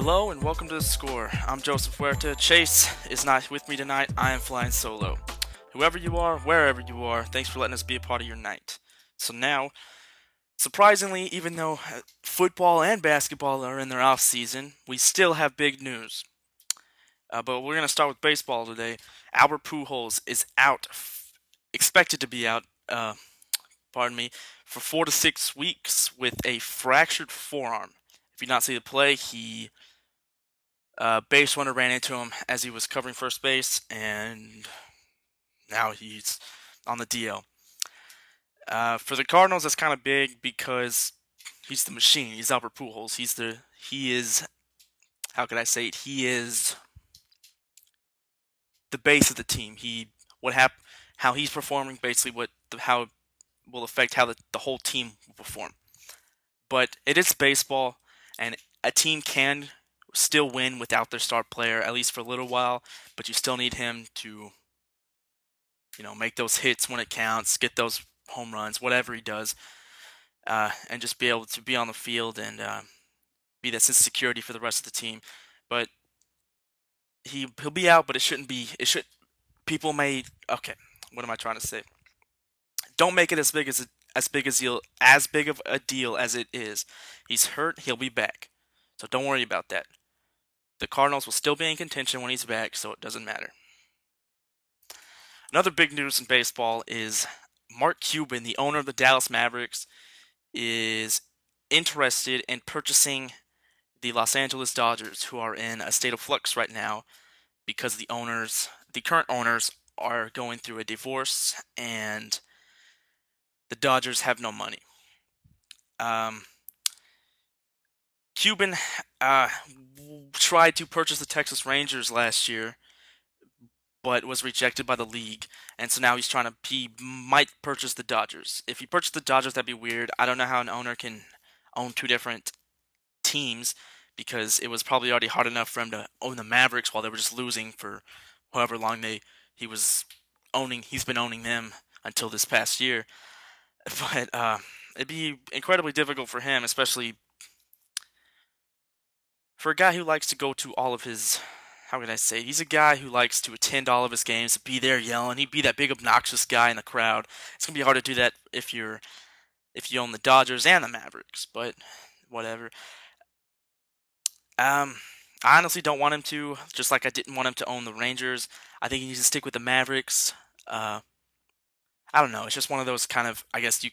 Hello and welcome to The Score. I'm Joseph Huerta. Chase is not with me tonight. I am flying solo. Whoever you are, wherever you are, thanks for letting us be a part of your night. So now, surprisingly, even though football and basketball are in their off season, we still have big news. But we're going to start with baseball today. Albert Pujols is out, expected to be out, pardon me, for 4 to 6 weeks with a fractured forearm. If you not see the play, he base runner ran into him as he was covering first base, and now he's on the DL. For the Cardinals, that's kind of big because he's the machine. He's Albert Pujols. He is, how could I say it? He is the base of the team. How he's performing, basically how it will affect how the whole team will perform. But it is baseball, and a team can still win without their star player, at least for a little while, but you still need him to, make those hits when it counts, get those home runs, whatever he does, and just be able to be on the field and be that sense of security for the rest of the team. But he'll be out, but it shouldn't be. It should. People may. Okay, what am I trying to say? Don't make it as big of a deal as it is. He's hurt. He'll be back, so don't worry about that. The Cardinals will still be in contention when he's back, so it doesn't matter. Another big news in baseball is Mark Cuban, the owner of the Dallas Mavericks, is interested in purchasing the Los Angeles Dodgers, who are in a state of flux right now because the current owners, are going through a divorce and the Dodgers have no money. Cuban tried to purchase the Texas Rangers last year, but was rejected by the league, and so now he might purchase the Dodgers. If he purchased the Dodgers, that'd be weird. I don't know how an owner can own two different teams, because it was probably already hard enough for him to own the Mavericks while they were just losing for however long he's been owning them until this past year. But it'd be incredibly difficult for him, especially for a guy who likes to go to all of his, how can I say, he's a guy who likes to attend all of his games, be there yelling. He'd be that big obnoxious guy in the crowd. It's gonna be hard to do that if you own the Dodgers and the Mavericks, but whatever. I honestly don't want him to, just like I didn't want him to own the Rangers. I think he needs to stick with the Mavericks. I don't know. It's just one of those kind of, I guess,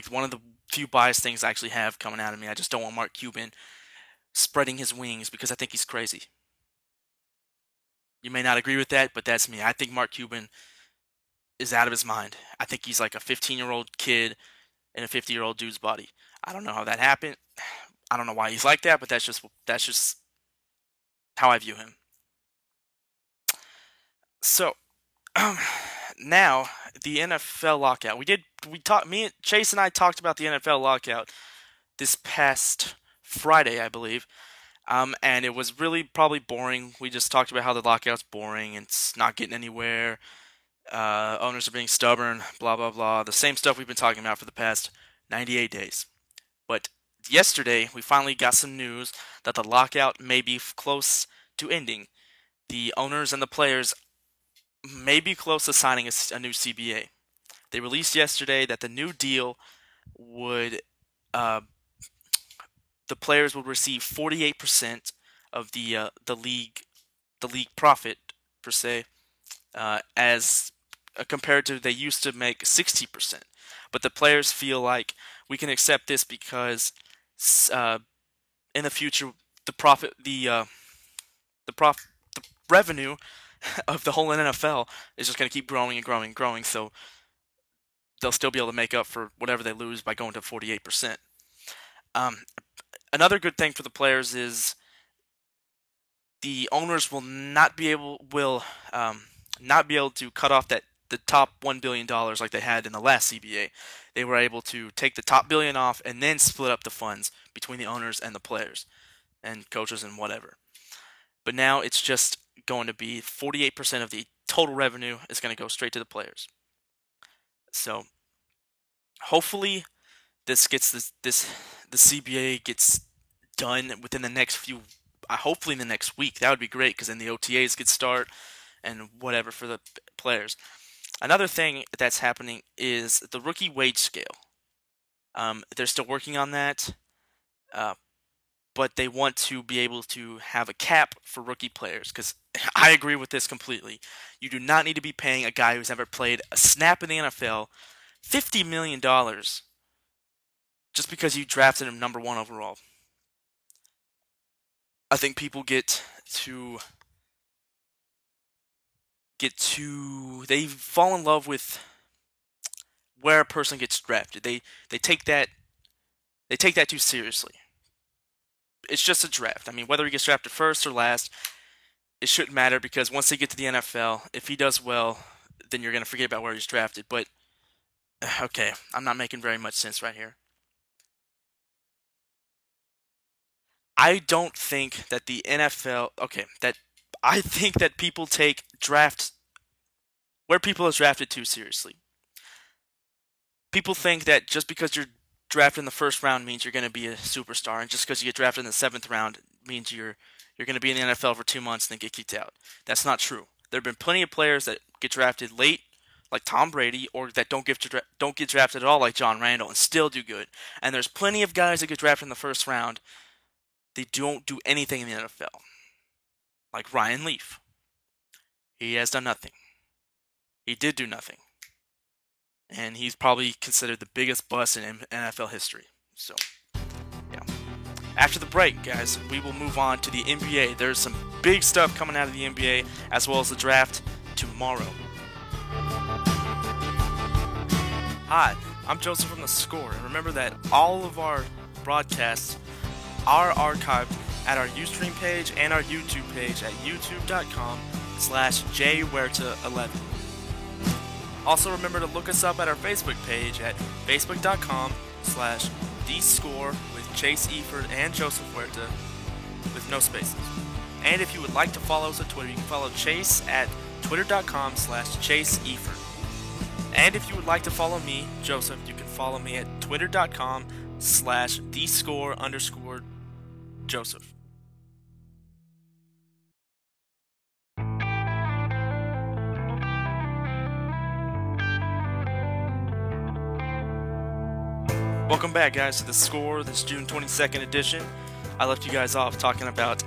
one of the few biased things I actually have coming out of me. I just don't want Mark Cuban spreading his wings because I think he's crazy. You may not agree with that, but that's me. I think Mark Cuban is out of his mind. I think he's like a 15-year-old kid in a 50-year-old dude's body. I don't know how that happened. I don't know why he's like that, but that's just how I view him. So, now the NFL lockout. Chase and I talked about the NFL lockout this past Friday, I believe. And it was really probably boring. We just talked about how the lockout's boring and it's not getting anywhere. Owners are being stubborn, blah blah blah. The same stuff we've been talking about for the past 98 days. But yesterday, we finally got some news that the lockout may be close to ending. The owners and the players may be close to signing a new CBA. They released yesterday that the new deal would, the players would receive 48% of the league profit per se, as compared to they used to make 60%. But the players feel like we can accept this because in the future the revenue of the whole NFL is just going to keep growing and growing and growing. So they'll still be able to make up for whatever they lose by going to 48%. Another good thing for the players is the owners will not be able to cut off the top $1 billion like they had in the last CBA. They were able to take the top billion off and then split up the funds between the owners and the players and coaches and whatever. But now it's just going to be 48% of the total revenue is going to go straight to the players. So hopefully the CBA gets done within the next few, hopefully in the next week. That would be great because then the OTAs could start and whatever for the players. Another thing that's happening is the rookie wage scale. They're still working on that, but they want to be able to have a cap for rookie players because I agree with this completely. You do not need to be paying a guy who's never played a snap in the NFL $50 million just because you drafted him number 1 overall. I think people they fall in love with where a person gets drafted. They take that too seriously. It's just a draft. I mean, whether he gets drafted first or last, it shouldn't matter because once they get to the NFL, if he does well, then you're going to forget about where he's drafted. But okay, I'm not making very much sense right here. I don't think that the NFL, I think that people take drafts where people are drafted too seriously. People think that just because you're drafted in the first round means you're going to be a superstar, and just because you get drafted in the 7th round means you're going to be in the NFL for 2 months and then get kicked out. That's not true. There have been plenty of players that get drafted late, like Tom Brady, or that don't get drafted at all, like John Randall, and still do good. And there's plenty of guys that get drafted in the first round. They don't do anything in the NFL. Like Ryan Leaf. He has done nothing. He did do nothing. And he's probably considered the biggest bust in NFL history. So, yeah. After the break, guys, we will move on to the NBA. There's some big stuff coming out of the NBA, as well as the draft tomorrow. Hi, I'm Joseph from The Score, and remember that all of our broadcasts are archived at our Ustream page and our YouTube page at youtube.com/jhuerta11. Also remember to look us up at our Facebook page at facebook.com/thescore with Chase Eford and Joseph Huerta with no spaces. And if you would like to follow us on Twitter, you can follow Chase at twitter.com/chaseeford. And if you would like to follow me, Joseph, you can follow me at twitter.com/thescore_Joseph. Welcome back, guys, to The Score, this June 22nd edition. I left you guys off talking about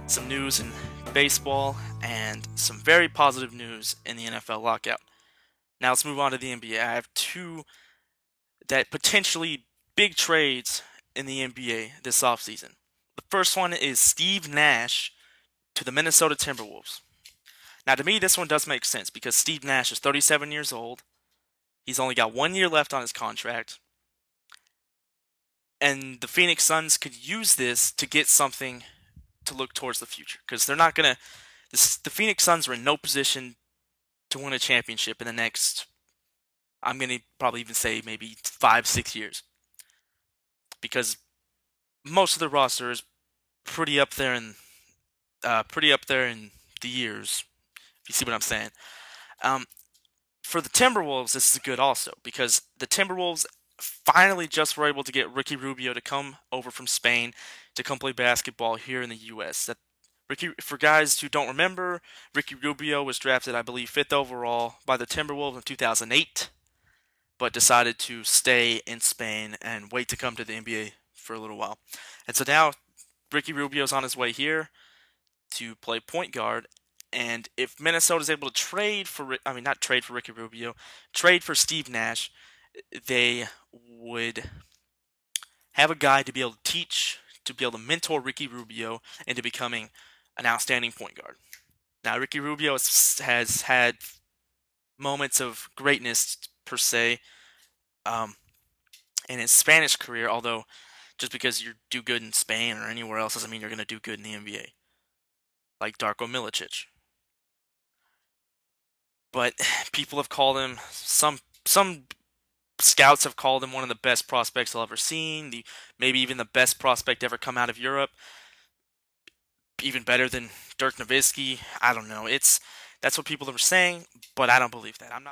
some news in baseball and some very positive news in the NFL lockout. Now let's move on to the NBA. I have 2 that potentially big trades in the NBA this offseason. The first one is Steve Nash to the Minnesota Timberwolves. Now, to me, this one does make sense because Steve Nash is 37 years old. He's only got 1 year left on his contract. And the Phoenix Suns could use this to get something to look towards the future. Because they're not going to... The Phoenix Suns are in no position to win a championship in the next... I'm going to probably even say maybe 5-6 years. Because most of the roster is pretty up there in the years. If you see what I'm saying. For the Timberwolves, this is good also. Because the Timberwolves finally just were able to get Ricky Rubio to come over from Spain to come play basketball here in the U.S. For guys who don't remember, Ricky Rubio was drafted, I believe, 5th overall by the Timberwolves in 2008, but decided to stay in Spain and wait to come to the NBA for a little while. And so now Ricky Rubio's on his way here to play point guard. And if Minnesota is able to trade for Steve Nash, they would have a guy to be able to teach, to be able to mentor Ricky Rubio into becoming an outstanding point guard. Now, Ricky Rubio has had moments of greatness, per se, in his Spanish career, although just because you do good in Spain or anywhere else doesn't mean you're going to do good in the NBA. Like Darko Milicic. But people have called him, some scouts have called him one of the best prospects they'll ever seen, maybe even the best prospect ever come out of Europe, even better than Dirk Nowitzki. I don't know. That's what people are saying, but I don't believe that. I'm not.